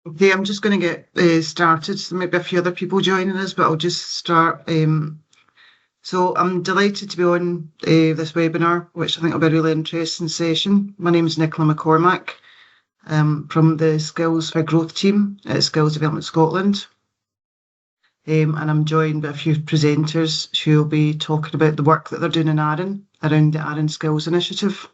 Okay, I'm just going to get started. So maybe a few other people joining us, but I'll just start. So I'm delighted to be on this webinar, which I think will be a really interesting session. My name is Nicola McCormack from the Skills for Growth team at Skills Development Scotland. And I'm joined by a few presenters who will be talking about the work that they're doing in Arran around the Arran Skills Initiative.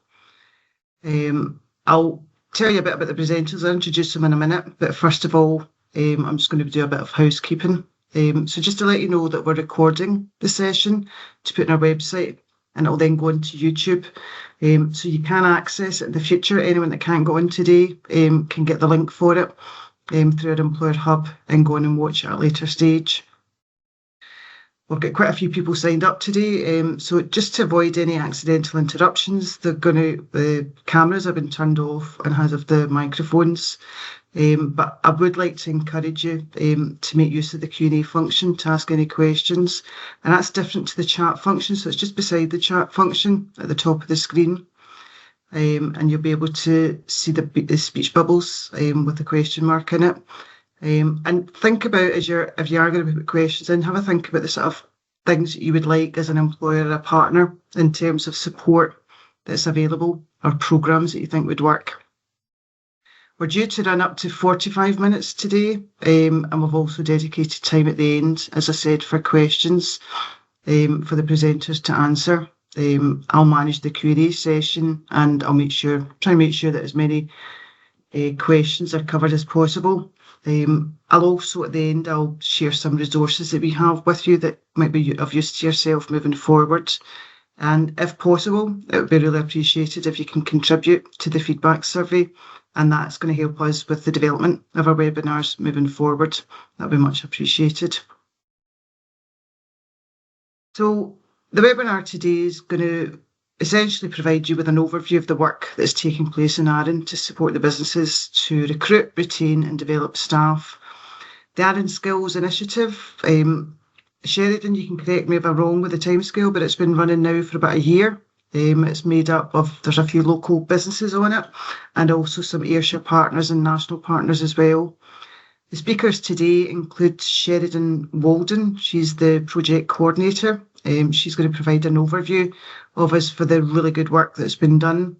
I'll tell you a bit about the presenters. I'll introduce them in a minute, but first of all, I'm just going to do a bit of housekeeping. So just to let you know that we're recording the session to put on our website, and it'll then go into YouTube. So you can access it in the future. Anyone that can't go in today can get the link for it through our Employer Hub and go in and watch it at a later stage. We've got quite a few people signed up today, so just to avoid any accidental interruptions, the cameras have been turned off and has of the microphones. But I would like to encourage you to make use of the Q&A function to ask any questions, and that's different to the chat function. So it's just beside the chat function at the top of the screen, and you'll be able to see the speech bubbles with the question mark in it. And think about if you are going to put questions in, have a think about the sort of things that you would like as an employer or a partner in terms of support that's available or programmes that you think would work. We're due to run up to 45 minutes today, and we've also dedicated time at the end, as I said, for questions for the presenters to answer. I'll manage the Q&A session, and I'll try and make sure that as many questions are covered as possible. I'll also, at the end, I'll share some resources that we have with you that might be of use to yourself moving forward. And if possible, it would be really appreciated if you can contribute to the feedback survey, and that's going to help us with the development of our webinars moving forward. That'll be much appreciated. So the webinar today is going to essentially provide you with an overview of the work that's taking place in Arran to support the businesses to recruit, retain and develop staff. The Arran Skills Initiative, Sheridan, you can correct me if I'm wrong with the timescale, but it's been running now for about a year. It's made up of, there's a few local businesses on it and also some Ayrshire partners and national partners as well. The speakers today include Sheridan Walden. She's the project coordinator. She's going to provide an overview of us for the really good work that's been done.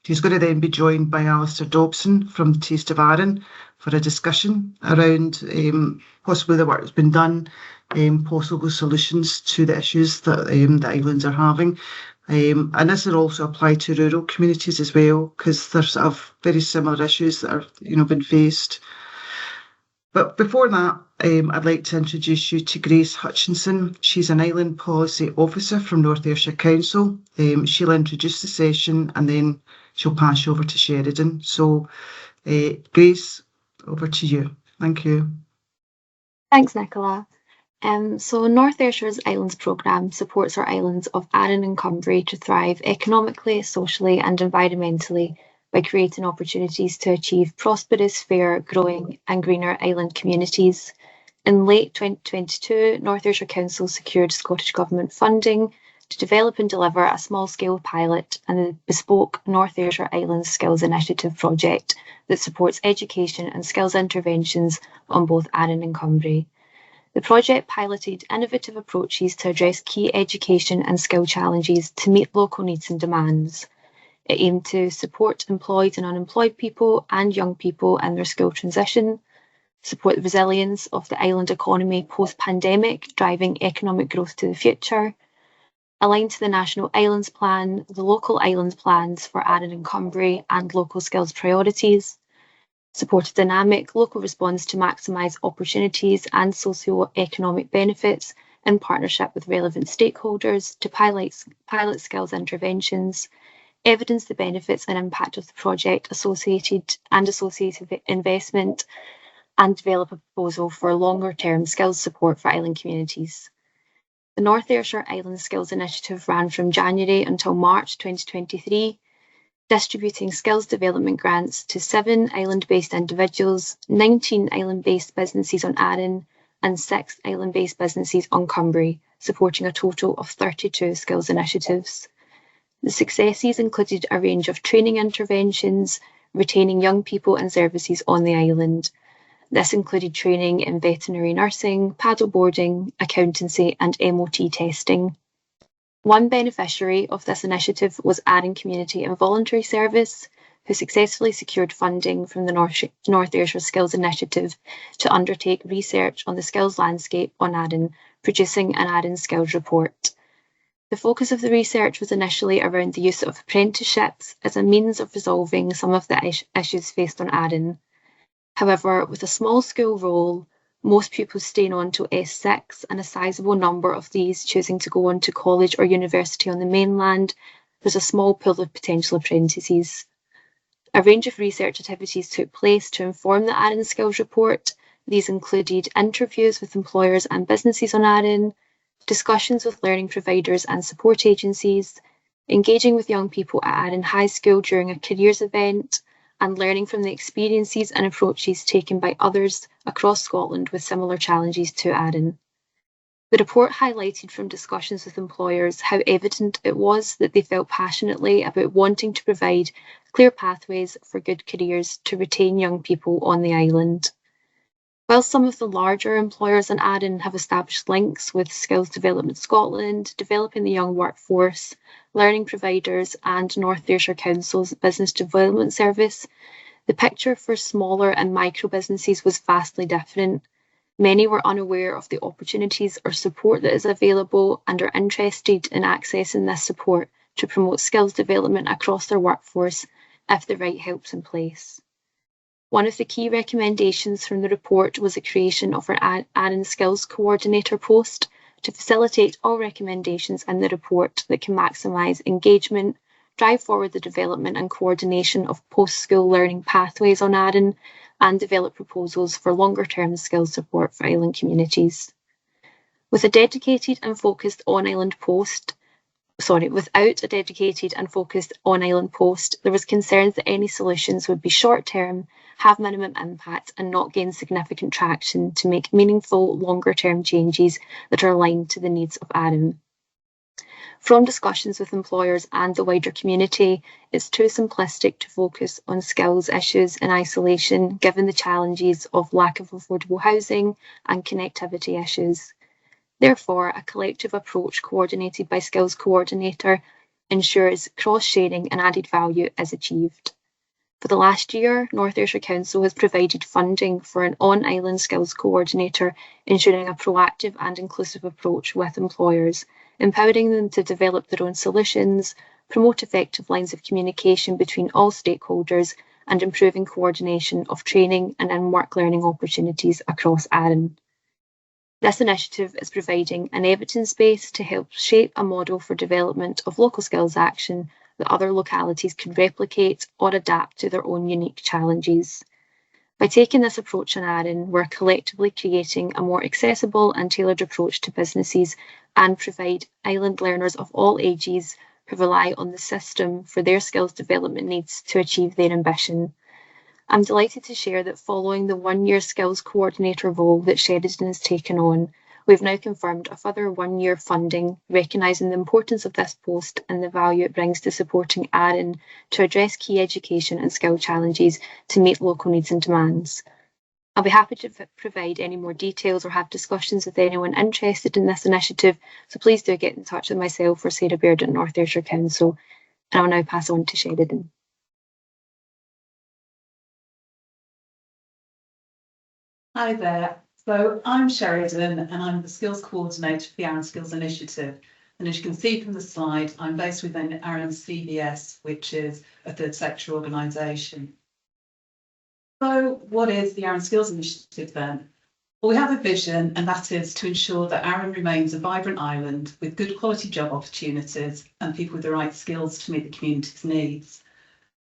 She's going to then be joined by Alistair Dobson from Taste of Arran for a discussion around possibly the work that's been done, possible solutions to the issues that the islands are having. And this will also apply to rural communities as well, because there's sort of very similar issues that are been faced. But before that, I'd like to introduce you to Grace Hutchinson. She's an Island Policy Officer from North Ayrshire Council. She'll introduce the session and then she'll pass you over to Sheridan. So, Grace, over to you. Thank you. Thanks, Nicola. So North Ayrshire's Islands Programme supports our islands of Arran and Cumbria to thrive economically, socially and environmentally by creating opportunities to achieve prosperous, fair, growing and greener island communities. In late 2022, North Ayrshire Council secured Scottish Government funding to develop and deliver a small-scale pilot and a bespoke North Ayrshire Islands Skills Initiative project that supports education and skills interventions on both Arran and Cumbria. The project piloted innovative approaches to address key education and skill challenges to meet local needs and demands. It aimed to support employed and unemployed people and young people in their skill transition, support the resilience of the island economy post-pandemic, driving economic growth to the future, align to the National Islands Plan, the local island plans for Arran and Cumbria and local skills priorities, support a dynamic local response to maximise opportunities and socio-economic benefits in partnership with relevant stakeholders to pilot skills interventions, evidence the benefits and impact of the project associated investment, and develop a proposal for longer-term skills support for island communities. The North Ayrshire Island Skills Initiative ran from January until March 2023, distributing skills development grants to 7 island-based individuals, 19 island-based businesses on Arran, and 6 island-based businesses on Cumbria, supporting a total of 32 skills initiatives. The successes included a range of training interventions, retaining young people and services on the island, This included training in veterinary nursing, paddleboarding, accountancy, and MOT testing. One beneficiary of this initiative was Arran Community and Voluntary Service, who successfully secured funding from the North Ayrshire Skills Initiative to undertake research on the skills landscape on Arran, producing an Arran Skills report. The focus of the research was initially around the use of apprenticeships as a means of resolving some of the issues faced on Arran. However, with a small school role, most pupils staying on till S6 and a sizable number of these choosing to go on to college or university on the mainland, there's a small pool of potential apprentices. A range of research activities took place to inform the Arran Skills Report. These included interviews with employers and businesses on Arran, discussions with learning providers and support agencies, engaging with young people at Arran High School during a careers event, and learning from the experiences and approaches taken by others across Scotland with similar challenges to Arran. The report highlighted from discussions with employers how evident it was that they felt passionately about wanting to provide clear pathways for good careers to retain young people on the island. While some of the larger employers in Arran have established links with Skills Development Scotland, Developing the Young Workforce, learning providers, and North Ayrshire Council's Business Development Service, the picture for smaller and micro businesses was vastly different. Many were unaware of the opportunities or support that is available and are interested in accessing this support to promote skills development across their workforce if the right help's in place. One of the key recommendations from the report was the creation of an Arran Skills Coordinator post to facilitate all recommendations in the report that can maximise engagement, drive forward the development and coordination of post-school learning pathways on Arran, and develop proposals for longer-term skills support for island communities. Without a dedicated and focused on-island post, there was concerns that any solutions would be short-term, have minimum impact, and not gain significant traction to make meaningful, longer-term changes that are aligned to the needs of Arran. From discussions with employers and the wider community, it's too simplistic to focus on skills issues in isolation, given the challenges of lack of affordable housing and connectivity issues. Therefore, a collective approach coordinated by Skills Coordinator ensures cross-sharing and added value is achieved. For the last year, North Ayrshire Council has provided funding for an on-island skills coordinator, ensuring a proactive and inclusive approach with employers, empowering them to develop their own solutions, promote effective lines of communication between all stakeholders, and improving coordination of training and in-work learning opportunities across Arran. This initiative is providing an evidence base to help shape a model for development of local skills action that other localities could replicate or adapt to their own unique challenges. By taking this approach in Arran, we're collectively creating a more accessible and tailored approach to businesses and provide island learners of all ages who rely on the system for their skills development needs to achieve their ambition. I'm delighted to share that following the one-year skills coordinator role that Sheridan has taken on, we've now confirmed a further 1 year funding, recognising the importance of this post and the value it brings to supporting Arran to address key education and skill challenges to meet local needs and demands. I'll be happy to provide any more details or have discussions with anyone interested in this initiative, so please do get in touch with myself or Sarah Baird at North Ayrshire Council, and I'll now pass on to Sheridan. Hi there. So I'm Sheridan and I'm the Skills Coordinator for the Arran Skills Initiative. And as you can see from the slide, I'm based within Arran CVS, which is a third sector organisation. So what is the Arran Skills Initiative then? Well, we have a vision, and that is to ensure that Arran remains a vibrant island with good quality job opportunities and people with the right skills to meet the community's needs.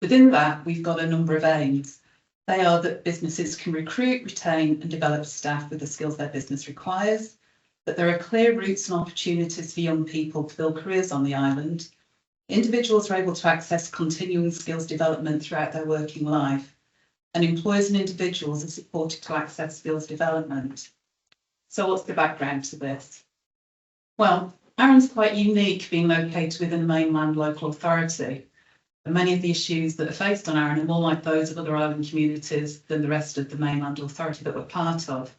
Within that, we've got a number of aims. They are that businesses can recruit, retain and develop staff with the skills their business requires, that there are clear routes and opportunities for young people to build careers on the island, individuals are able to access continuing skills development throughout their working life, and employers and individuals are supported to access skills development. So what's the background to this? Well, Arran's quite unique being located within the mainland local authority. And many of the issues that are faced on Arran are more like those of other island communities than the rest of the mainland authority that we're part of.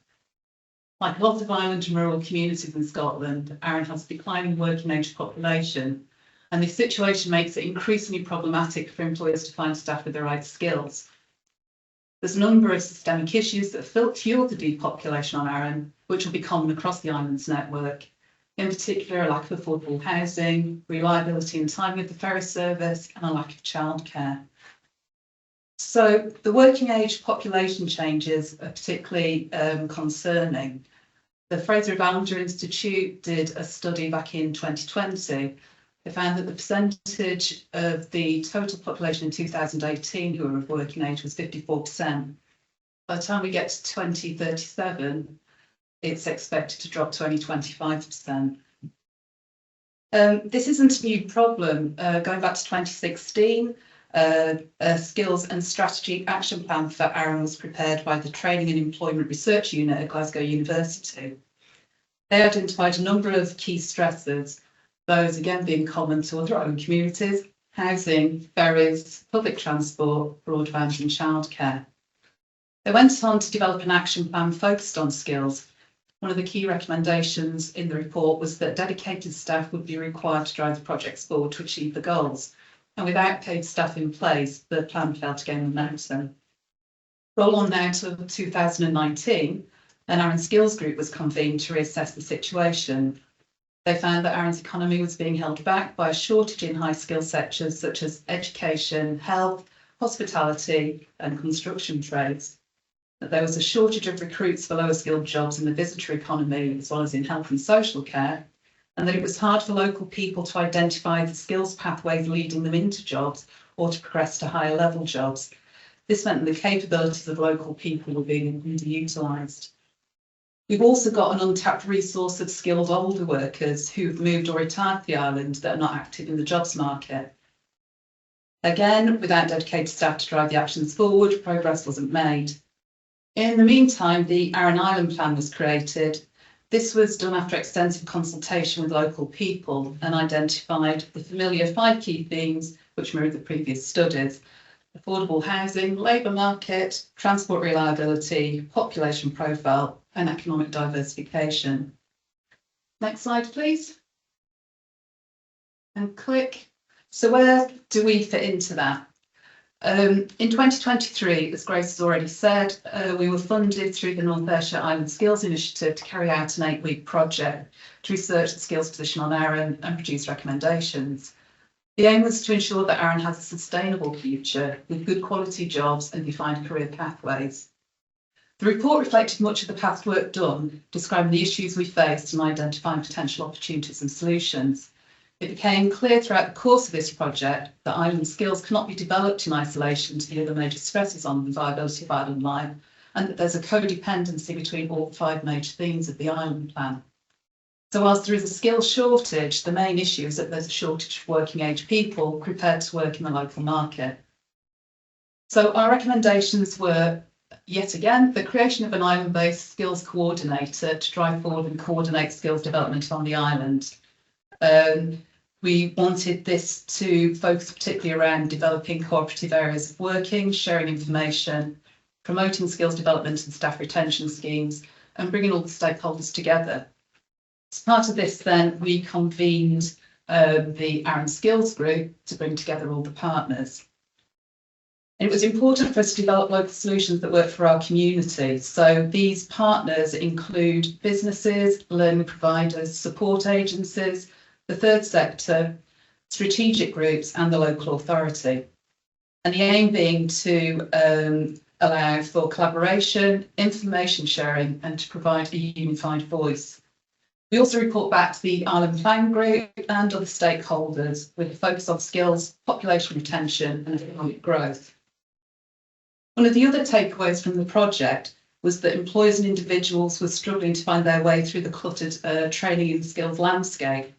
Like lots of island and rural communities in Scotland, Arran has a declining working age population, and this situation makes it increasingly problematic for employers to find staff with the right skills. There's a number of systemic issues that fuel the depopulation on Arran, which will be common across the island's network. In particular, a lack of affordable housing, reliability and timing of the ferry service, and a lack of childcare. So the working age population changes are particularly concerning. The Fraser Islander Institute did a study back in 2020. They found that the percentage of the total population in 2018 who were of working age was 54%. By the time we get to 2037, it's expected to drop to only 25%. This isn't a new problem. Going back to 2016, a skills and strategy action plan for Arran was prepared by the Training and Employment Research Unit at Glasgow University. They identified a number of key stressors, those again being common to other island communities: housing, ferries, public transport, broadband and childcare. They went on to develop an action plan focused on skills. One of the key recommendations in the report was that dedicated staff would be required to drive the projects forward to achieve the goals. And without paid staff in place, the plan failed to gain momentum. Roll on now to 2019, an Arran Skills Group was convened to reassess the situation. They found that Arran's economy was being held back by a shortage in high skill sectors such as education, health, hospitality and construction trades. That there was a shortage of recruits for lower skilled jobs in the visitor economy as well as in health and social care, and that it was hard for local people to identify the skills pathways leading them into jobs or to progress to higher level jobs. This meant that the capabilities of local people were being underutilised. We've also got an untapped resource of skilled older workers who've moved or retired to the island that are not active in the jobs market. Again, without dedicated staff to drive the actions forward, progress wasn't made. In the meantime, the Arran Island Plan was created. This was done after extensive consultation with local people and identified the familiar 5 key themes which mirrored the previous studies: affordable housing, labour market, transport reliability, population profile and economic diversification. Next slide, please. And click. So where do we fit into that? In 2023, as Grace has already said, we were funded through the North Ayrshire Island Skills Initiative to carry out an 8-week project to research the skills position on Arran and produce recommendations. The aim was to ensure that Arran has a sustainable future with good quality jobs and defined career pathways. The report reflected much of the past work done, describing the issues we faced and identifying potential opportunities and solutions. It became clear throughout the course of this project that island skills cannot be developed in isolation to the other major stresses on the viability of island life, and that there's a codependency between all 5 major themes of the island plan. So whilst there is a skills shortage, the main issue is that there's a shortage of working age people prepared to work in the local market. So our recommendations were, yet again, the creation of an island-based skills coordinator to drive forward and coordinate skills development on the island. We wanted this to focus particularly around developing cooperative areas of working, sharing information, promoting skills development and staff retention schemes, and bringing all the stakeholders together. As part of this, then, we convened the Arran Skills Group to bring together all the partners. And it was important for us to develop local solutions that work for our community. So these partners include businesses, learning providers, support agencies, the third sector, strategic groups and the local authority. And the aim being to allow for collaboration, information sharing and to provide a unified voice. We also report back to the Island Plan Group and other stakeholders with a focus on skills, population retention and economic growth. One of the other takeaways from the project was that employers and individuals were struggling to find their way through the cluttered training and skills landscape.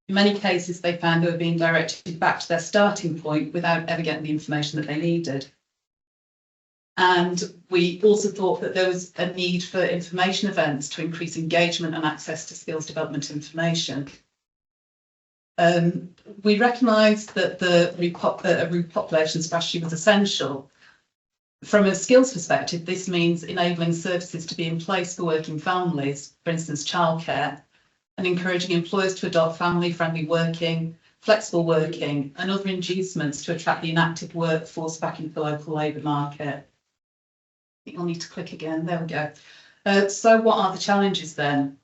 In many cases, they found they were being directed back to their starting point without ever getting the information that they needed. And we also thought that there was a need for information events to increase engagement and access to skills development information. We recognised that the repopulation strategy was essential. From a skills perspective, this means enabling services to be in place for working families, for instance, childcare, and encouraging employers to adopt family-friendly working, flexible working, and other inducements to attract the inactive workforce back into the local labour market. I think I'll need to click again. There we go. So what are the challenges then?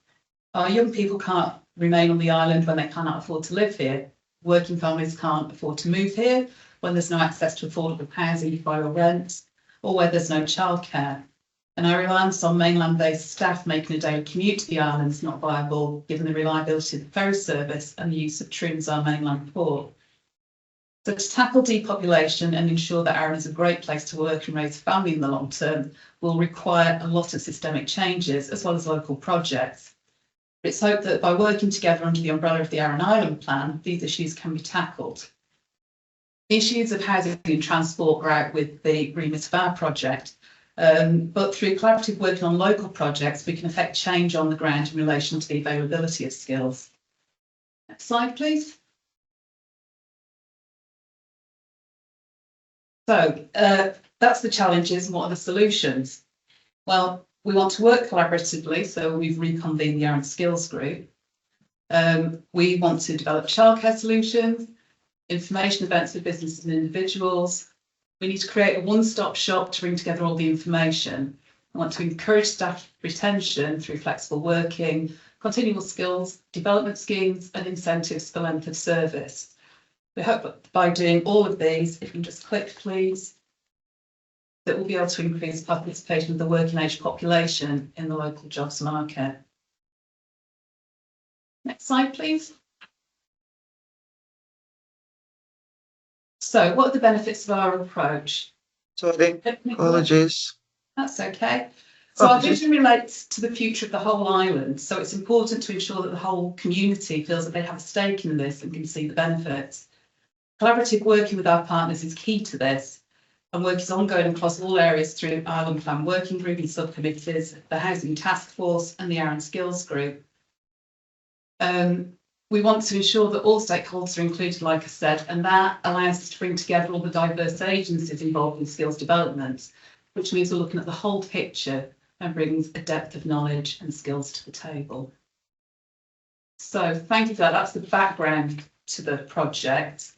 Our young people can't remain on the island when they cannot afford to live here. Working families can't afford to move here when there's no access to affordable housing to buy or rent, or where there's no childcare. And our reliance on mainland-based staff making a daily commute to the island is not viable, given the reliability of the ferry service and the use of Troons, our mainland port. So to tackle depopulation and ensure that Arran is a great place to work and raise a family in the long term will require a lot of systemic changes as well as local projects. It's hoped that by working together under the umbrella of the Arran Island Plan, these issues can be tackled. The issues of housing and transport are out with the remit of our project, but through collaborative working on local projects, we can affect change on the ground in relation to the availability of skills. Next slide, please. So that's the challenges, and what are the solutions? Well, we want to work collaboratively, so we've reconvened the Arran Skills Group. We want to develop childcare solutions, information events for businesses and individuals. We need to create a one-stop shop to bring together all the information. We want to encourage staff retention through flexible working, continual skills, development schemes and incentives for length of service. We hope that by doing all of these, if you can just click please, that we'll be able to increase participation of the working age population in the local jobs market. Next slide, please. So what are the benefits of our approach? Sorry, apologies. That's okay. So our vision relates to the future of the whole island. So it's important to ensure that the whole community feels that they have a stake in this and can see the benefits. Collaborative working with our partners is key to this, and work is ongoing across all areas through Island Plan Working Group and subcommittees, the Housing Task Force and the Arran Skills Group. We want to ensure that all stakeholders are included, like I said, and that allows us to bring together all the diverse agencies involved in skills development, which means we're looking at the whole picture and brings a depth of knowledge and skills to the table. So thank you for that. That's the background to the project.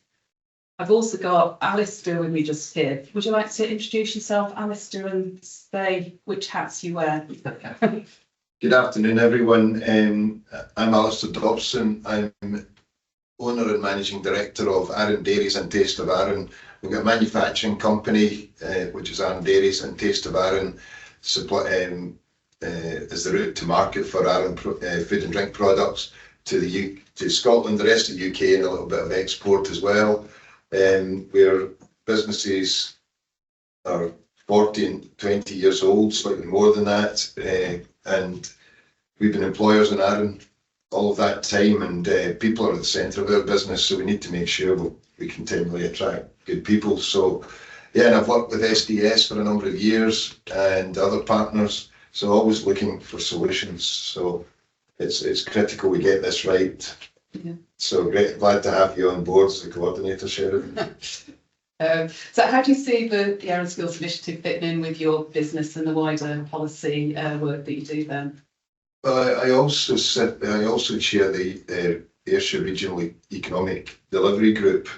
I've also got Alistair with me just here. Would you like to introduce yourself, Alistair, and say which hats you wear? Good afternoon, everyone. I'm Alistair Dobson. I'm owner and managing director of Arran Dairies and Taste of Arran. We've got a manufacturing company, which is Arran Dairies, and Taste of Arran supply is the route to market for Arran food and drink products to Scotland, the rest of the UK, and a little bit of export as well. Where businesses are 40 and 20 years old, slightly more than that, and we've been employers in Arran all of that time, and people are at the centre of our business, so we need to make sure we continually attract good people. So yeah, and I've worked with SDS for a number of years and other partners, so always looking for solutions. So it's critical we get this right. Yeah. So great, glad to have you on board as the coordinator, Sheridan. So how do you see the Arran Skills Initiative fitting in with your business and the wider policy work that you do then? Well, I also chair the Ayrshire Regional Economic Delivery Group,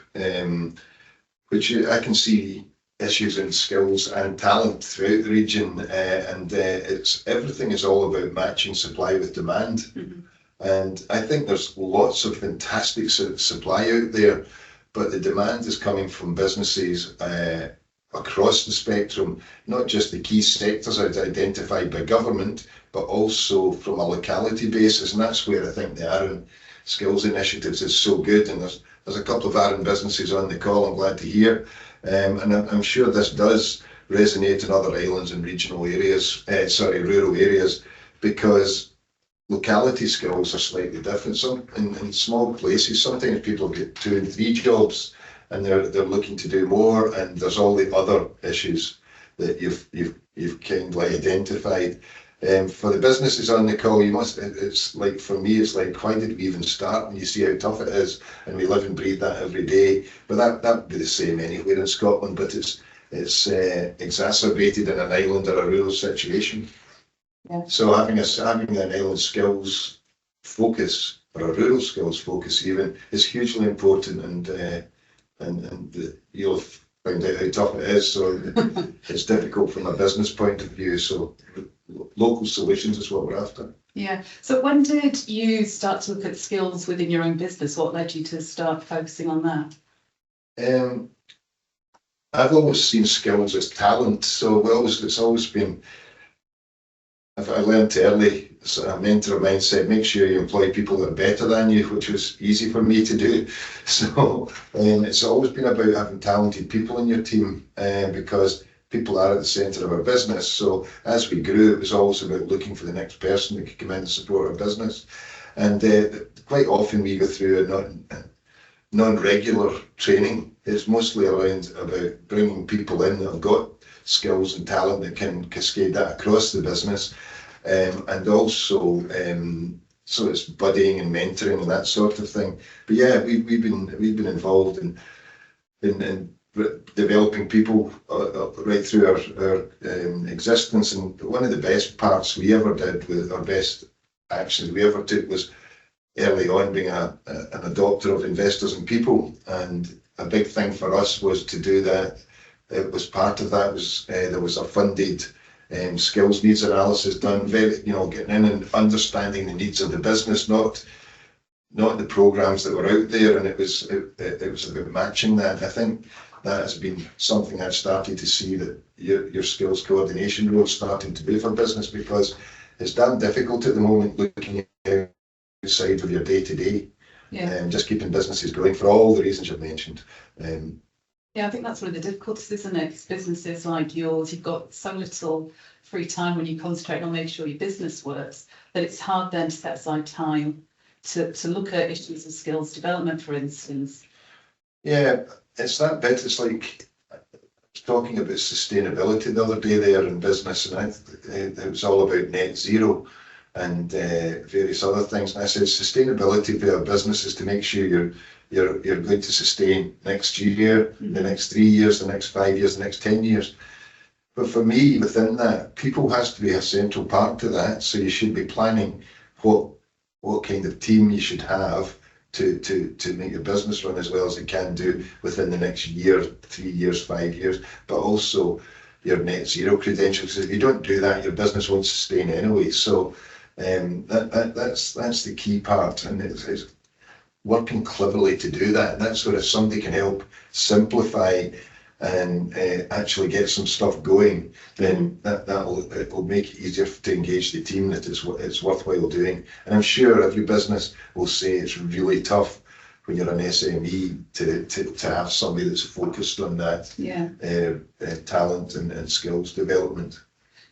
which I can see issues in skills and talent throughout the region, and everything is all about matching supply with demand. Mm-hmm. And I think there's lots of fantastic supply out there, but the demand is coming from businesses across the spectrum, not just the key sectors identified by government, but also from a locality basis. And that's where I think the Arran Skills Initiatives is so good. And there's a couple of Arran businesses on the call, I'm glad to hear. And I'm sure this does resonate in other islands and regional areas, rural areas, because locality skills are slightly different. Some in small places, sometimes people get 2 and 3 jobs, and they're looking to do more. And there's all the other issues that you've kindly identified. For the businesses on the call, it's like, for me, it's like, why did we even start? And you see how tough it is, and we live and breathe that every day. But that would be the same anywhere in Scotland, but it's exacerbated in an island or a rural situation. Yeah. So having an island skills focus, or a rural skills focus even, is hugely important, and you'll find out how tough it is. So it's difficult from a business point of view. So local solutions is what we're after. Yeah. So when did you start to look at skills within your own business? What led you to start focusing on that? I've always seen skills as talent. So it's always been, if I learned early, a mentor of mine said, make sure you employ people that are better than you, which was easy for me to do. So it's always been about having talented people in your team, because people are at the centre of our business. So as we grew, it was always about looking for the next person that could come in and support our business. And quite often we go through a non-regular training. It's mostly about bringing people in that have got skills and talent that can cascade that across the business, and also so it's buddying and mentoring and that sort of thing. But yeah, we've been involved in developing people right through our existence. And one of the best parts we ever did, with our best actions we ever took, was early on being an adopter of investors and people. And a big thing for us was to do that. It was part of that was there was a funded skills needs analysis done, getting in and understanding the needs of the business, not the programs that were out there. And it was about matching that. I think that has been something I've started to see that your skills coordination role is starting to do for business, because it's damn difficult at the moment looking outside of your day-to-day, and just keeping businesses going for all the reasons you've mentioned. Yeah, I think that's one of the difficulties, isn't it? Because businesses like yours, you've got so little free time when you concentrate on making sure your business works, that it's hard then to set aside time to look at issues of skills development, for instance. Yeah, it's that bit. It's like talking about sustainability the other day there in business, and it was all about net zero and various other things. And I said sustainability for our business is to make sure you're going to sustain next year, the next 3 years, the next 5 years, the next 10 years. But for me, within that, people has to be a central part to that. So you should be planning what kind of team you should have to make your business run as well as it can do within the next year, 3 years, 5 years, but also your net zero credentials. If you don't do that, your business won't sustain anyway. So that's the key part, and it's working cleverly to do that. And that's where if somebody can help simplify and actually get some stuff going, then it'll make it easier to engage the team that it's worthwhile doing. And I'm sure every business will say it's really tough when you're an SME to have somebody that's focused on that talent and skills development.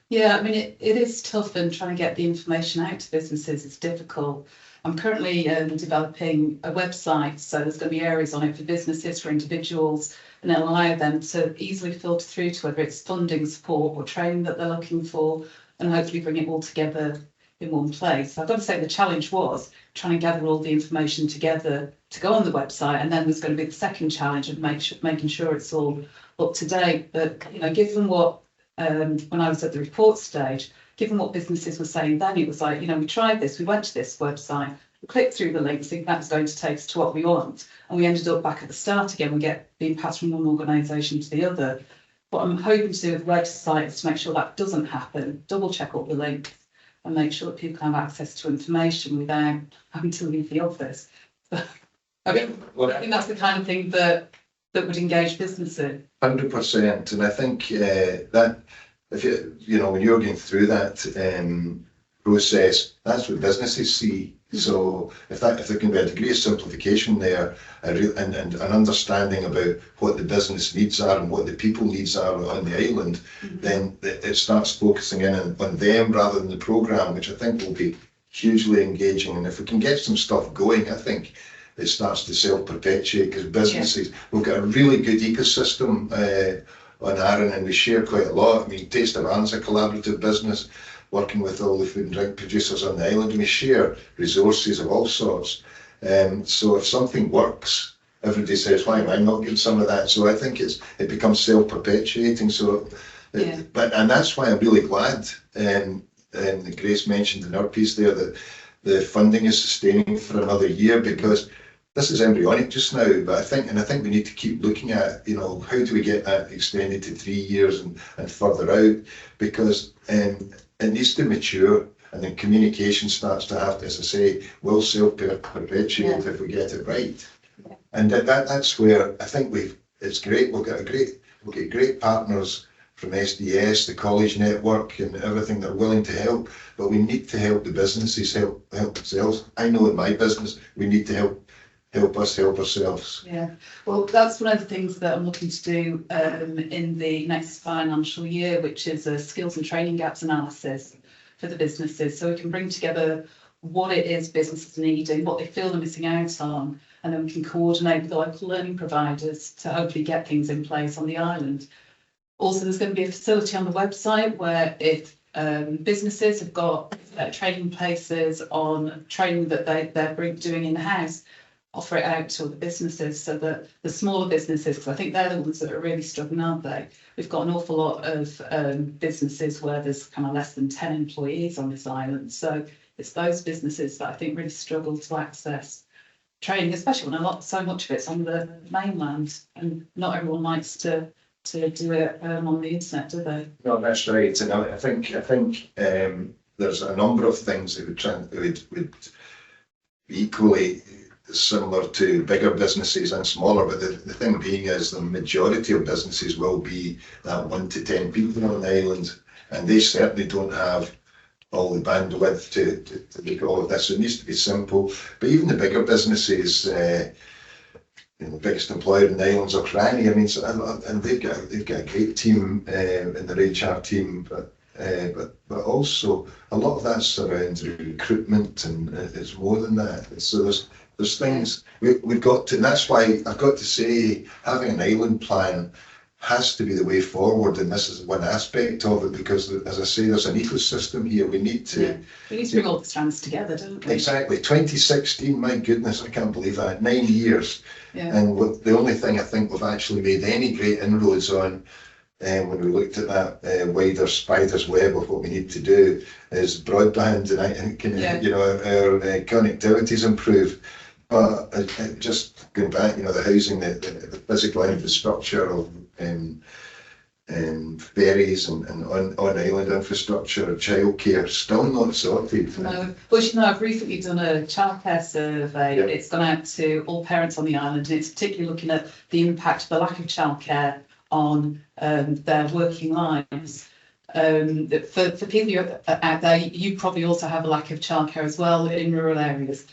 Yeah, I mean, it is tough, and trying to get the information out to businesses is difficult. I'm currently developing a website, so there's going to be areas on it for businesses, for individuals, and it'll allow them to easily filter through to whether it's funding, support or training that they're looking for, and hopefully bring it all together in one place. I've got to say the challenge was trying to gather all the information together to go on the website, and then there's going to be the second challenge of making sure it's all up to date. But given what when I was at the report stage, given what businesses were saying then, it was like, we tried this, we went to this website, we clicked through the links, thinking that was going to take us to what we want, and we ended up back at the start again. We get being passed from one organisation to the other. What I'm hoping to do with the website is to make sure that doesn't happen, double check all the links, and make sure that people can have access to information without having to leave the office. I think that's the kind of thing that would engage businesses. 100%, and I think that if when you're going through that process, that's what businesses see. So if there can be a degree of simplification there, and an understanding about what the business needs are and what the people needs are on the island, then it starts focusing in on them rather than the programme, which I think will be hugely engaging. And if we can get some stuff going, I think it starts to self-perpetuate, because businesses, we've got a really good ecosystem on Arran, and we share quite a lot. I mean, Taste of Arran's a collaborative business, working with all the food and drink producers on the island, and we share resources of all sorts. So if something works, everybody says, why am I not getting some of that? So I think it becomes self-perpetuating. So, and that's why I'm really glad, and Grace mentioned in her piece there that the funding is sustaining for another year, because this is embryonic just now, but I think we need to keep looking at, how do we get that extended to 3 years and further out, because it needs to mature, and then communication starts to have to, as I say, will self-perpetuate if we get it right. Yeah. And that's where I think it's great. We'll get great partners from SDS, the college network, and everything that are willing to help, but we need to help the businesses help themselves. I know in my business, we need to help us help ourselves. Yeah, well, that's one of the things that I'm looking to do in the next financial year, which is a skills and training gaps analysis for the businesses, so we can bring together what it is businesses need and what they feel they're missing out on, and then we can coordinate with the local learning providers to hopefully get things in place on the island. Also, there's going to be a facility on the website where if businesses have got training places on training that they're doing in-house, offer it out to other businesses, so that the smaller businesses, because I think they're the ones that are really struggling, aren't they? We've got an awful lot of businesses where there's kind of less than 10 employees on this island. So it's those businesses that I think really struggle to access training, especially when so much of it's on the mainland, and not everyone likes to do it on the internet, do they? No, that's right. And I think there's a number of things that would be equally similar to bigger businesses and smaller, but the thing being is the majority of businesses will be that 1 to 10 people on the island, and they certainly don't have all the bandwidth to make all of this. So it needs to be simple. But even the bigger businesses, the biggest employer in the islands are Cranny. I mean, and they've got a great team in their HR team, but also a lot of that's around recruitment, and it's more than that. So there's things we've got to, and that's why I've got to say having an island plan has to be the way forward, and this is one aspect of it, because as I say, there's an ecosystem here. We need to bring all the strands together, don't we? Exactly. 2016, my goodness, I can't believe that. 9 years. Yeah. And the only thing I think we've actually made any great inroads on, when we looked at that wider spider's web of what we need to do, is broadband, and our connectivity's improved. But just going back, the housing, the physical infrastructure of ferries and on-island infrastructure, childcare, still not sorted. No, well, I've recently done a childcare survey. Yeah. It's gone out to all parents on the island, and it's particularly looking at the impact of the lack of childcare on their working lives. For people out there, you probably also have a lack of childcare as well in rural areas.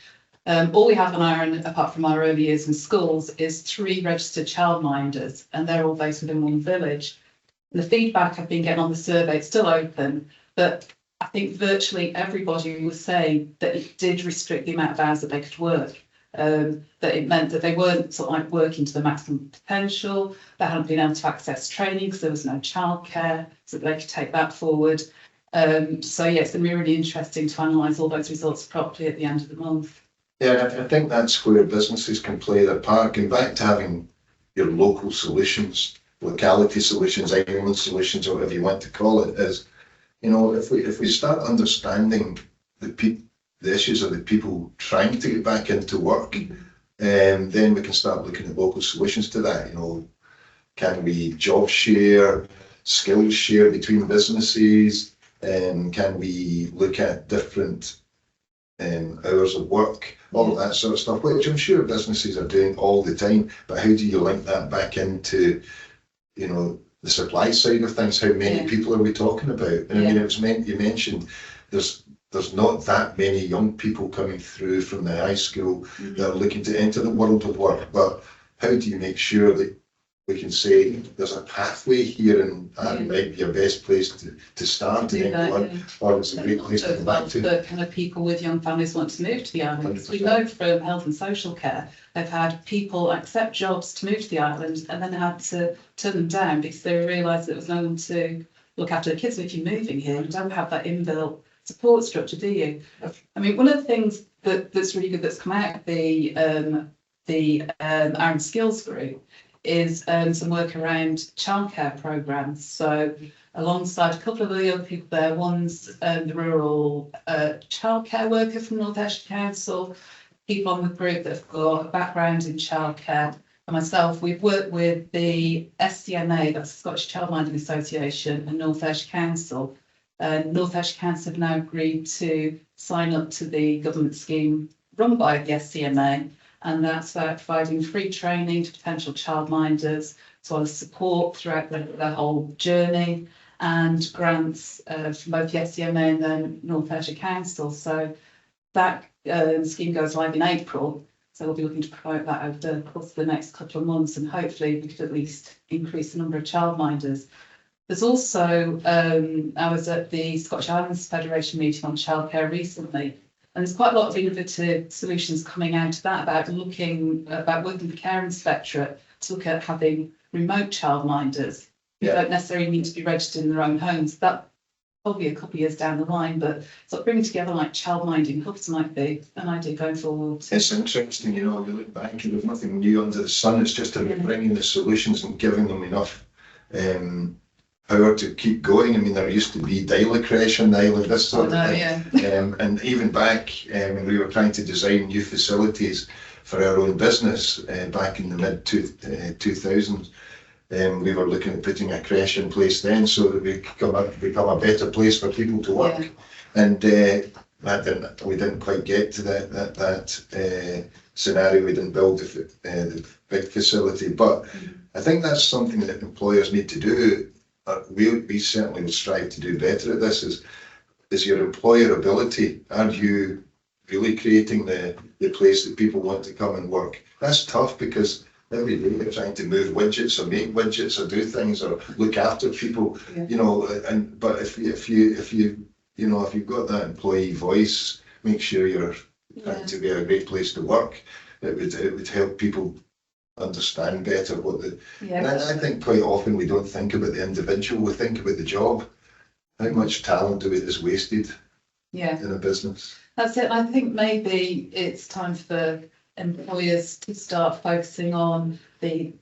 All we have on Arran, apart from our early years in schools, is 3 registered childminders, and they're all based within one village. The feedback I've been getting on the survey, it's still open, but I think virtually everybody was saying that it did restrict the amount of hours that they could work. That it meant that they weren't sort of like working to the maximum potential, they hadn't been able to access training because there was no childcare, so that they could take that forward. So yeah, it's going to be really interesting to analyse all those results properly at the end of the month. Yeah, I think that's where businesses can play their part. Going back to having your local solutions, locality solutions, island solutions, or whatever you want to call it, is, if we start understanding the issues of the people trying to get back into work, then we can start looking at local solutions to that. Can we job share, skills share between businesses? Can we look at different hours of work, all of that sort of stuff, which I'm sure businesses are doing all the time, but how do you link that back into, the supply side of things? How many people are we talking about? And I mean, you mentioned there's not that many young people coming through from the high school that are looking to enter the world of work, but how do you make sure that we can say there's a pathway here, and that might be your best place to start and then go on, or it's a great place to go back to. The kind of people with young families want to move to the island, because we know from health and social care they've had people accept jobs to move to the island and then had to turn them down because they realised there was no one to look after the kids. If you're moving here, you don't have that inbuilt support structure, do you? I mean, one of the things that's really good that's come out of the Arran Skills group is some work around childcare programmes. So alongside a couple of the other people there, one's the rural childcare worker from North Ayrshire Council, people on the group that have got a background in childcare, and myself. We've worked with the SCMA, that's the Scottish Childminding Association, and North Ayrshire Council. North Ayrshire Council have now agreed to sign up to the government scheme run by the SCMA, and that's about providing free training to potential childminders, as well as support throughout the whole journey, and grants from both the SCMA and then North Ayrshire Council. So that scheme goes live in April, so we'll be looking to promote that over the course of the next couple of months, and hopefully we could at least increase the number of childminders. There's also, I was at the Scottish Islands Federation meeting on childcare recently, and there's quite a lot of innovative solutions coming out of that about working with the Care Inspectorate to look at having remote childminders who don't necessarily need to be registered in their own homes. That probably a couple of years down the line, but sort of bringing together like childminding hubs might be an idea going forward. It's interesting, you know, you look back and there's nothing new under the sun. It's just about bringing the solutions and giving them enough power to keep going. I mean, there used to be Dyla Creche on the island, this sort of thing. Yeah. And even back when we were trying to design new facilities for our own business back in the mid 2000s, we were looking at putting a creche in place then so that we could become a better place for people to work. Yeah. And we didn't quite get to that scenario. We didn't build the big facility, but I think that's something that employers need to do. We certainly would strive to do better at this. Is your employability? Are you really creating the place that people want to come and work? That's tough because every day you're trying to move widgets or make widgets or do things or look after people, you know. But if you've got that employee voice, make sure you're trying to be a great place to work. It would help people understand better what the. And I think quite often we don't think about the individual. We think about the job. How much talent is wasted in a business? That's it. I think maybe it's time for employers to start focusing on the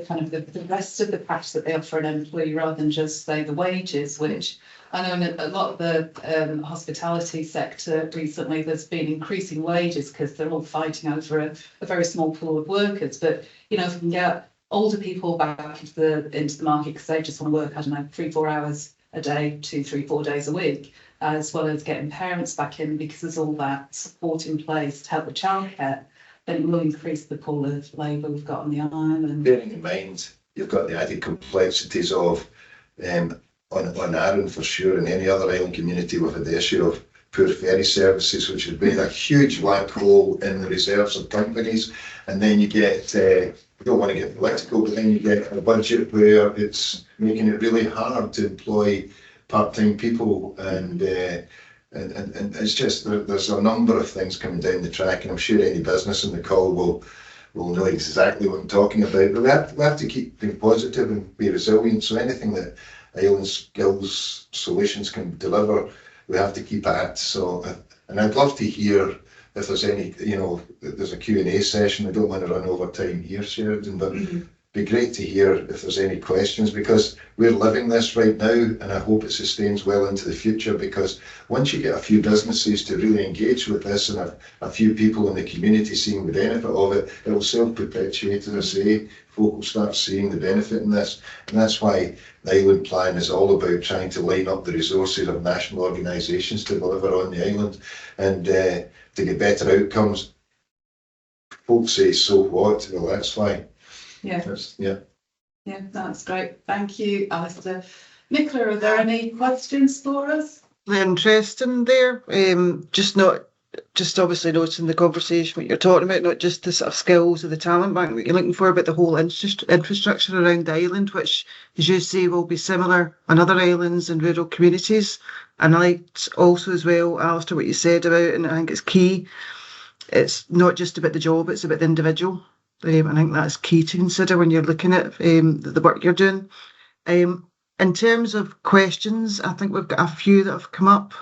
kind of the rest of the package that they offer an employee, rather than just say the wages, which I know in a lot of the hospitality sector recently there's been increasing wages because they're all fighting over a very small pool of workers. But you know, if we can get older people back into the market because they just want to work, I don't know, 3-4 hours a day, 2, 3, 4 days a week, as well as getting parents back in because there's all that support in place to help with childcare, then it will increase the pool of labour we've got on the island. Bearing in mind, you've got the added complexities of, on Arran for sure, and any other island community, we've had the issue of poor ferry services, which has been a huge black hole in the reserves of companies. And then you get, we don't want to get political, but then you get a budget where it's making it really hard to employ part-time people, and it's just there's a number of things coming down the track, and I'm sure any business in the call will know exactly what I'm talking about. But we have to keep being positive and be resilient. So anything that Island Skills Solutions can deliver, we have to keep at. So, and I'd love to hear if there's any, you know, there's a Q&A session. I don't want to run over time here, Sheridan, but be great to hear if there's any questions, because we're living this right now, and I hope it sustains well into the future, because once you get a few businesses to really engage with this and a few people in the community seeing the benefit of it, it will self-perpetuate. As I say, folk will start seeing the benefit in this, and that's why the Island Plan is all about trying to line up the resources of national organisations to deliver on the island and to get better outcomes. Folks say, so what? Well, that's fine. Yeah, that's great. Thank you, Alistair. Nicola, are there any questions for us? Interesting there. Just not just obviously noticing the conversation, what you're talking about, not just the sort of skills of the talent bank that you're looking for, but the whole infrastructure around the island, which, as you say, will be similar on other islands and rural communities. And I liked also as well, Alistair, what you said about, and I think it's key, it's not just about the job, it's about the individual. I think that's key to consider when you're looking at the work you're doing. In terms of questions, I think we've got a few that have come up.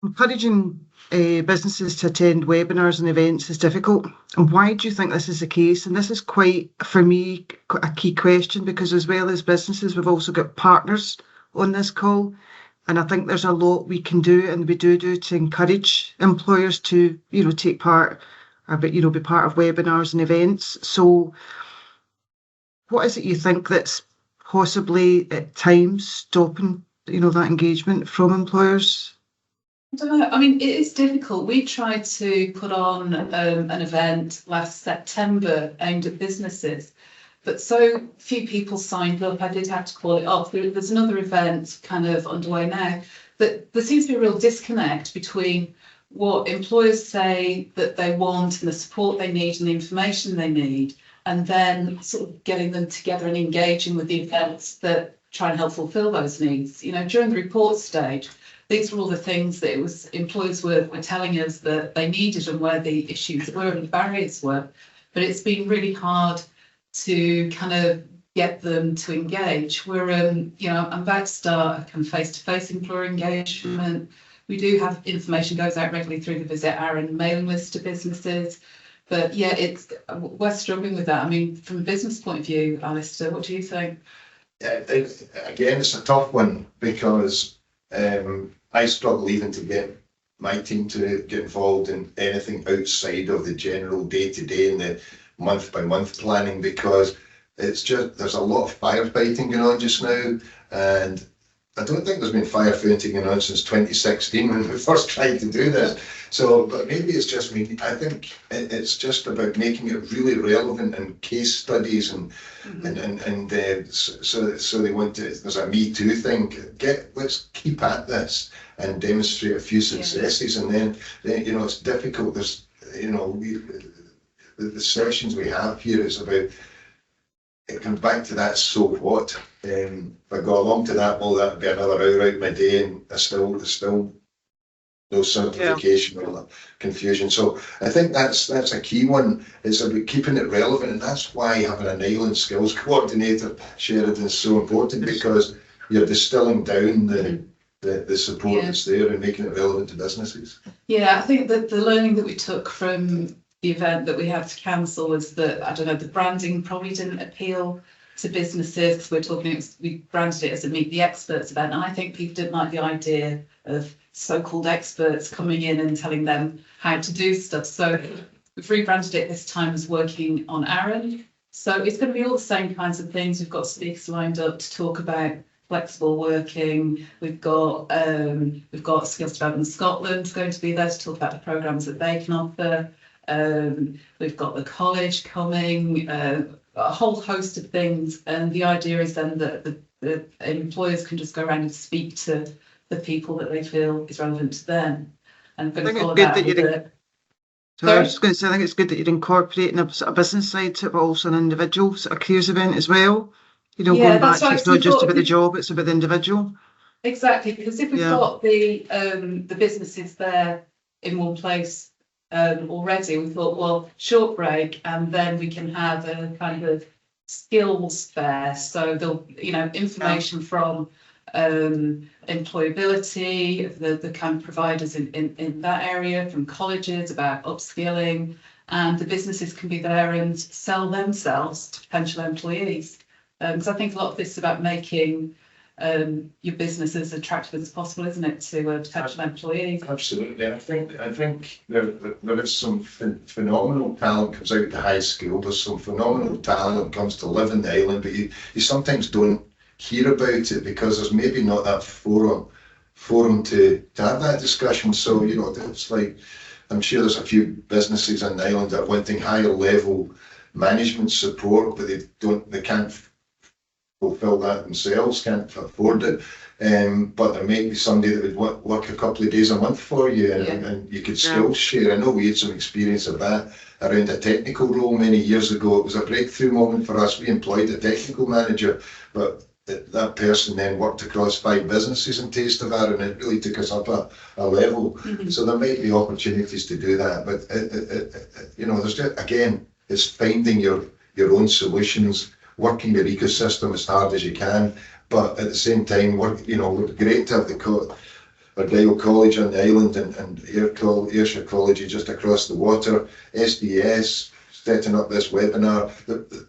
Encouraging businesses to attend webinars and events is difficult. And why do you think this is the case? And this is quite, for me, a key question, because as well as businesses, we've also got partners on this call. And I think there's a lot we can do, and we do to encourage employers to, take part, or be part of webinars and events. So what is it you think that's possibly at times stopping, that engagement from employers? I don't know. I mean, it is difficult. We tried to put on an event last September aimed at businesses, but so few people signed up. I did have to call it off. There's another event kind of underway now, but there seems to be a real disconnect between what employers say that they want and the support they need and the information they need, and then sort of getting them together and engaging with the events that try and help fulfil those needs. During the report stage, these were all the things that employers were telling us that they needed and where the issues were and the barriers were. But it's been really hard to kind of get them to engage. I'm about to start a kind of face-to-face employer engagement. We do have information goes out regularly through the Visit Arran mailing list to businesses. But yeah, we're struggling with that. I mean, from a business point of view, Alistair, what do you think? Again, it's a tough one because I struggle even to get my team to get involved in anything outside of the general day-to-day and the month-by-month planning, because it's just, there's a lot of firefighting going on just now, and I don't think there's been firefighting going on since 2016 when we first tried to do this. So, but maybe it's just me. I think it's just about making it really relevant and case studies and so they want to. There's a Me Too thing. Let's keep at this and demonstrate a few successes, and then it's difficult. There's the sessions we have here is about. It comes back to that, so what? If I go along to that, well, that would be another hour out of my day, and I still no simplification or confusion. So I think that's a key one. It's about keeping it relevant, and that's why having an island skills coordinator, Sheridan, is so important, because you're distilling down the support that's there and making it relevant to businesses. Yeah, I think that the learning that we took from the event that we had to cancel was that, I don't know, the branding probably didn't appeal to businesses. We branded it as a Meet the Experts event, and I think people didn't like the idea of so-called experts coming in and telling them how to do stuff. So we've rebranded it this time as Working on Arran. So it's going to be all the same kinds of things. We've got speakers lined up to talk about flexible working. We've got Skills Development Scotland going to be there to talk about the programmes that they can offer. We've got the college coming, a whole host of things, and the idea is then that the employers can just go around and speak to the people that they feel is relevant to them. And I'm going to follow that with it. So I was just going to say, I think it's good that you're incorporating a sort of business side to it, but also an individual sort of careers event as well. Going back to it's not just about the job, it's about the individual. Exactly, because if we've got the businesses there in one place already, we thought, well, short break, and then we can have a kind of skills fair. So there'll, information from employability, the kind of providers in that area, from colleges about upskilling, and the businesses can be there and sell themselves to potential employees. Because I think a lot of this is about making your business as attractive as possible, isn't it, to potential employees? Absolutely. I think there is some phenomenal talent comes out to high school. There's some phenomenal talent comes to live in the island, but you sometimes don't hear about it because there's maybe not that forum to have that discussion. So it's like, I'm sure there's a few businesses on the island that are wanting higher level management support, but they can't fulfil that themselves, can't afford it. But there might be somebody that would work a couple of days a month for you, and you could skills share. I know we had some experience of that around a technical role many years ago. It was a breakthrough moment for us. We employed a technical manager, but that person then worked across 5 businesses in Taste of Arran, and it really took us up a level. So there might be opportunities to do that, but there's just, again, it's finding your own solutions, working your ecosystem as hard as you can, but at the same time, we're great to have the Argyll College on the island and Ayrshire College just across the water, SDS setting up this webinar.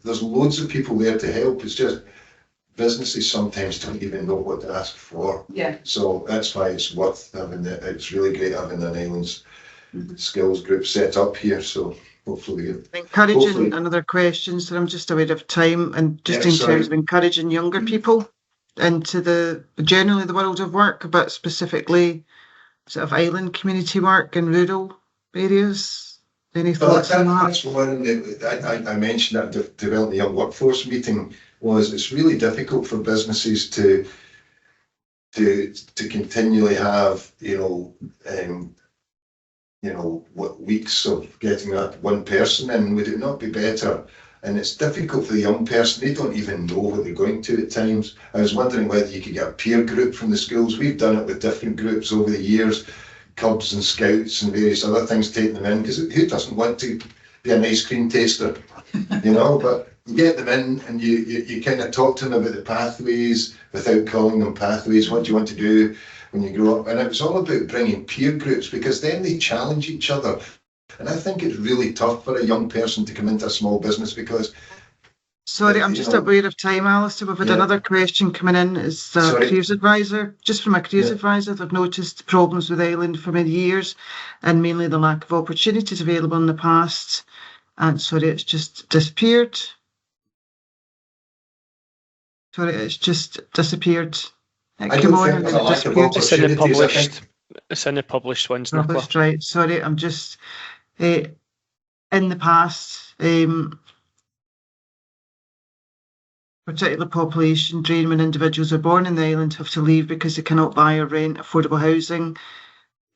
There's loads of people there to help. It's just businesses sometimes don't even know what to ask for. Yeah. So that's why it's worth having it's really great having an islands skills group set up here. So hopefully encouraging another question, so I'm just aware of time, and just in terms of encouraging younger people into generally the world of work, but specifically sort of island community work in rural areas. Any thoughts on that? That's one that I mentioned at developing the young workforce meeting. It's really difficult for businesses to continually have weeks of getting that one person in. Would it not be better? And it's difficult for the young person. They don't even know what they're going to at times. I was wondering whether you could get a peer group from the schools. We've done it with different groups over the years, Cubs and Scouts and various other things, taking them in, because who doesn't want to be an ice cream taster, but you get them in and you kind of talk to them about the pathways without calling them pathways. What do you want to do when you grow up? And it was all about bringing peer groups, because then they challenge each other. And I think it's really tough for a young person to come into a small business because... Sorry, I'm just aware of time, Alistair. We've had another question coming in. Is careers advisor, just from a careers advisor, they've noticed problems with Island for many years, and mainly the lack of opportunities available in the past. And sorry, it's just disappeared. Sorry, it's just disappeared. I don't think there's a lack of opportunities. It's in the published ones, Nicola. Published, right. Sorry, I'm just... in the past, particular population drain when individuals are born in the island have to leave because they cannot buy or rent affordable housing.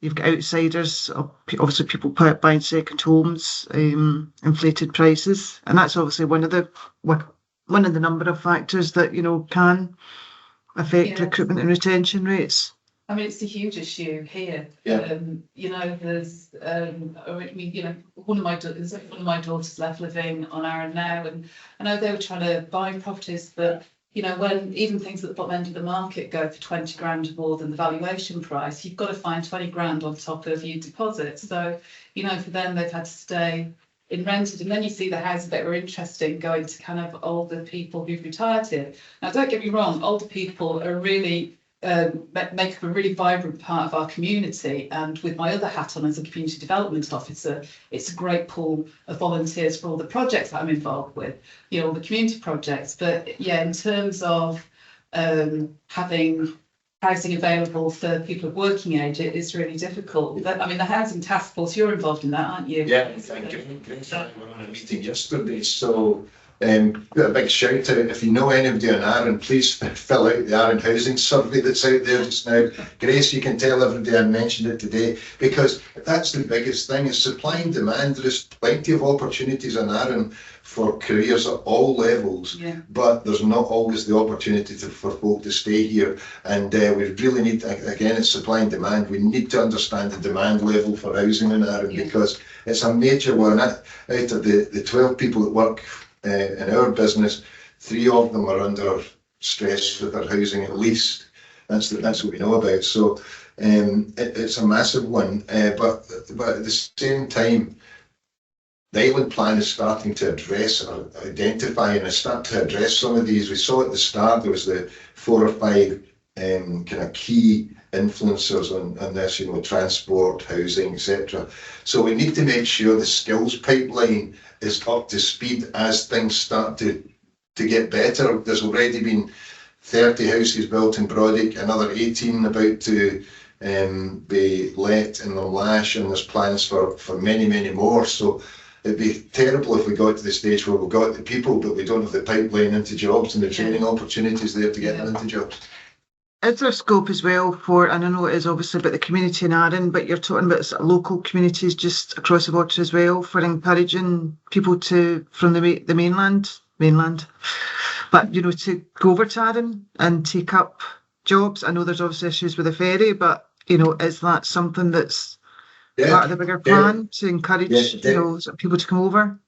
You've got outsiders, obviously people buying second homes, inflated prices, and that's obviously one of the number of factors that can affect recruitment and retention rates. I mean, it's a huge issue here. Yeah. There's, one of my daughters left living on Arran now, and I know they were trying to buy properties, but when even things at the bottom end of the market go for 20 grand more than the valuation price, you've got to find 20 grand on top of your deposit. So, for them, they've had to stay in rented, and then you see the houses that were interesting going to kind of older people who've retired here. Now, don't get me wrong, older people are really make up a really vibrant part of our community, and with my other hat on as a community development officer, it's a great pool of volunteers for all the projects that I'm involved with, all the community projects. But in terms of having housing available for people of working age, it is really difficult. I mean, the housing task force, you're involved in that, aren't you? Yeah, thank you. We're on a meeting yesterday, so a big shout out. If you know anybody on Arran, please fill out the Arran housing survey that's out there just now. Grace, you can tell everybody I mentioned it today, because that's the biggest thing, is supply and demand. There's plenty of opportunities on Arran for careers at all levels, but there's not always the opportunity for folk to stay here. And we really need, again, it's supply and demand. We need to understand the demand level for housing in Arran, because it's a major one. Out of the 12 people that work in our business, 3 of them are under stress with their housing at least. That's what we know about. So it's a massive one. But at the same time, the Island Plan is starting to address or identify and start to address some of these. We saw at the start there was the 4 or 5 kind of key influencers on this, transport, housing, etc. So we need to make sure the skills pipeline is up to speed as things start to get better. There's already been 30 houses built in Brodick, another 18 about to be let in the Lash, and there's plans for many, many more. So it'd be terrible if we got to the stage where we've got the people, but we don't have the pipeline into jobs and the training opportunities there to get them into jobs. Is there scope as well for, and I know it is obviously about the community in Arran, but you're talking about sort of local communities just across the water as well, for encouraging people from the mainland, but to go over to Arran and take up jobs. I know there's obviously issues with the ferry, but is that something that's part of the bigger plan to encourage sort of people to come over?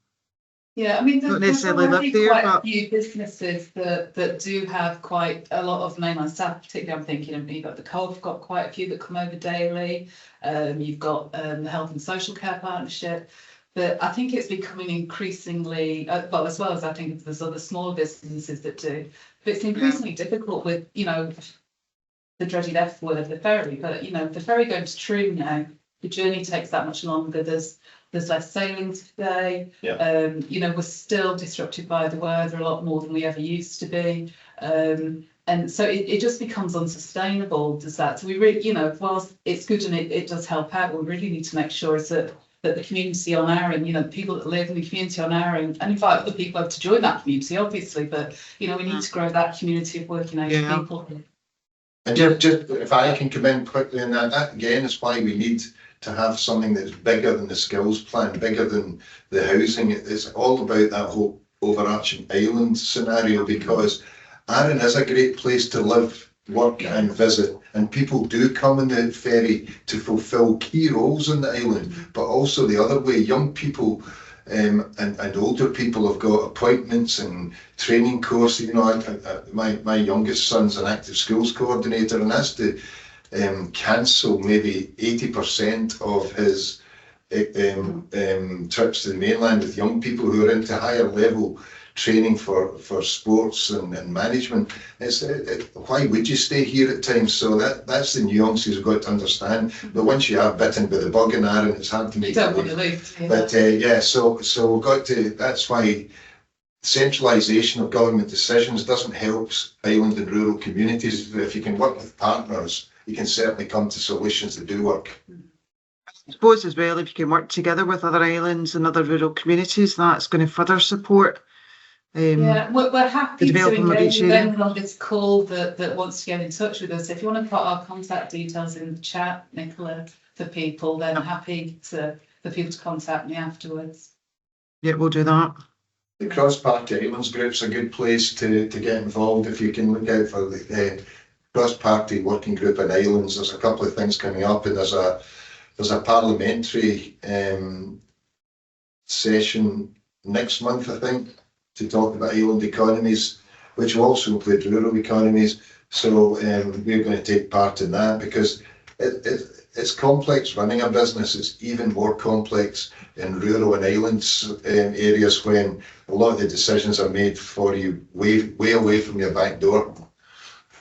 Yeah, I mean, Not there's necessarily live already there, quite a but few businesses that do have quite a lot of mainland staff. Particularly, I'm thinking of you've got the Co-op, got quite a few that come over daily. You've got the Health and Social Care Partnership. But I think it's becoming increasingly, well, as well as I think there's other smaller businesses that do. But it's increasingly difficult with, the dreaded F word, the ferry. But the ferry going to True now, the journey takes that much longer. There's less sailing today. Yeah. We're still disrupted by the weather a lot more than we ever used to be. And so it just becomes unsustainable, does that? So we really, whilst it's good and it does help out, we really need to make sure that the community on Arran, the people that live in the community on Arran, and invite other people over to join that community, obviously, but, we need to grow that community of working age people. And just if I can come in quickly on that again is why we need to have something that's bigger than the skills plan, bigger than the housing. It's all about that whole overarching island scenario, because Arran is a great place to live, work and visit, and people do come in the ferry to fulfil key roles in the island, but also the other way, young people and older people have got appointments and training courses. My youngest son's an active schools coordinator, and that's to cancel maybe 80% of his trips to the mainland with young people who are into higher level training for sports and management. Why would you stay here at times? So that's the nuances we've got to understand. But once you are bitten by the bug in Arran, it's hard to make. You don't want to leave. Yeah. But so we've got to. That's why centralisation of government decisions doesn't help island and rural communities. If you can work with partners, you can certainly come to solutions that do work. I suppose as well, if you can work together with other islands and other rural communities, that's going to further support. We're happy to development of engage each with area. anyone on this call that wants to get in touch with us. If you want to put our contact details in the chat, Nicola, for people, then I'm happy for people to contact me afterwards. Yeah, we'll do that. The cross-party islands group's a good place to get involved. If you can look out for the cross-party working group in islands, there's a couple of things coming up, and there's a parliamentary session next month, I think, to talk about island economies, which will also include rural economies. So we're going to take part in that, because it's complex running a business. It's even more complex in rural and islands areas, when a lot of the decisions are made for you way away from your back door.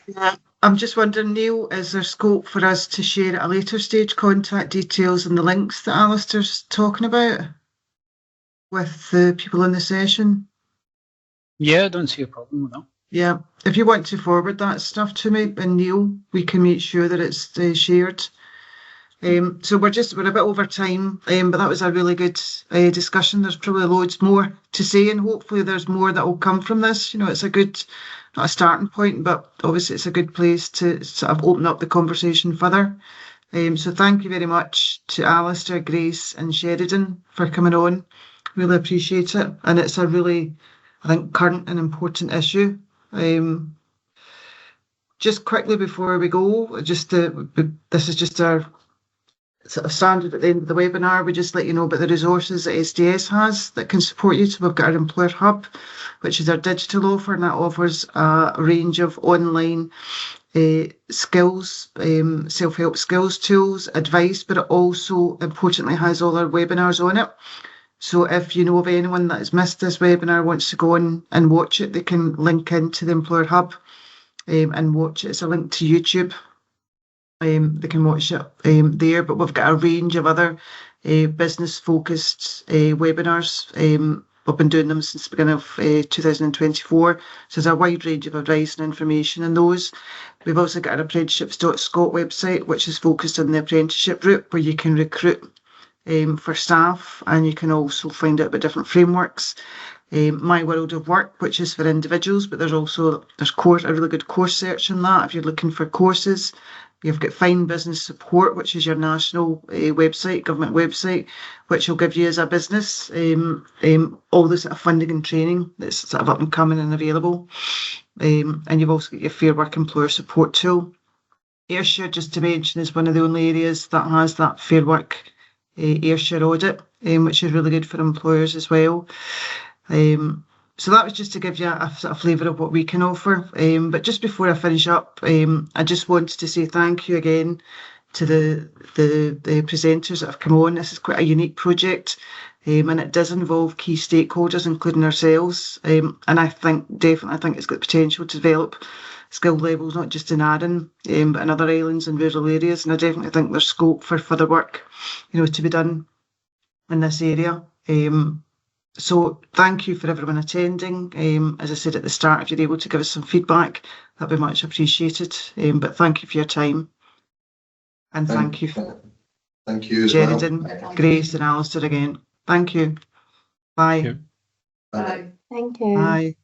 Yeah. I'm just wondering, Neil, is there scope for us to share at a later stage contact details and the links that Alistair's talking about with the people in the session? Yeah, I don't see a problem with that. Yeah, if you want to forward that stuff to me and Neil, we can make sure that it's shared. So we're a bit over time, but that was a really good discussion. There's probably loads more to say, and hopefully there's more that will come from this. It's a good, not a starting point, but obviously it's a good place to sort of open up the conversation further. So thank you very much to Alistair, Grace and Sheridan for coming on. Really appreciate it. And it's a really, I think, current and important issue. Just quickly before we go, this is just our sort of standard at the end of the webinar. We just let you know about the resources that SDS has that can support you. So we've got our Employer Hub, which is our digital offer, and that offers a range of online skills, self-help skills tools, advice, but it also importantly has all our webinars on it. So if you know of anyone that has missed this webinar, wants to go on and watch it, they can link into the Employer Hub and watch it. It's a link to YouTube. They can watch it there, but we've got a range of other business-focused webinars. We've been doing them since the beginning of 2024. So there's a wide range of advice and information in those. We've also got our apprenticeships.scot website, which is focused on the apprenticeship route, where you can recruit for staff, and you can also find out about different frameworks. My World of Work, which is for individuals, but there's a really good course search on that if you're looking for courses. You've got Find Business Support, which is your national website, government website, which will give you as a business all the sort of funding and training that's sort of up and coming and available. And you've also got your Fair Work Employer Support tool. Ayrshire, just to mention, is one of the only areas that has that Fair Work Ayrshire audit, which is really good for employers as well. So that was just to give you a sort of flavour of what we can offer. But just before I finish up, I just wanted to say thank you again to the presenters that have come on. This is quite a unique project, and it does involve key stakeholders, including ourselves. And I think it's got the potential to develop skill levels, not just in Arran, but in other islands and rural areas. And I definitely think there's scope for further work, to be done in this area. So thank you for everyone attending. As I said at the start, if you're able to give us some feedback, that'd be much appreciated. But thank you for your time. And thank you, Sheridan, well. Grace and Alistair again. Thank you. Bye. Thank you. Bye. Thank you. Bye.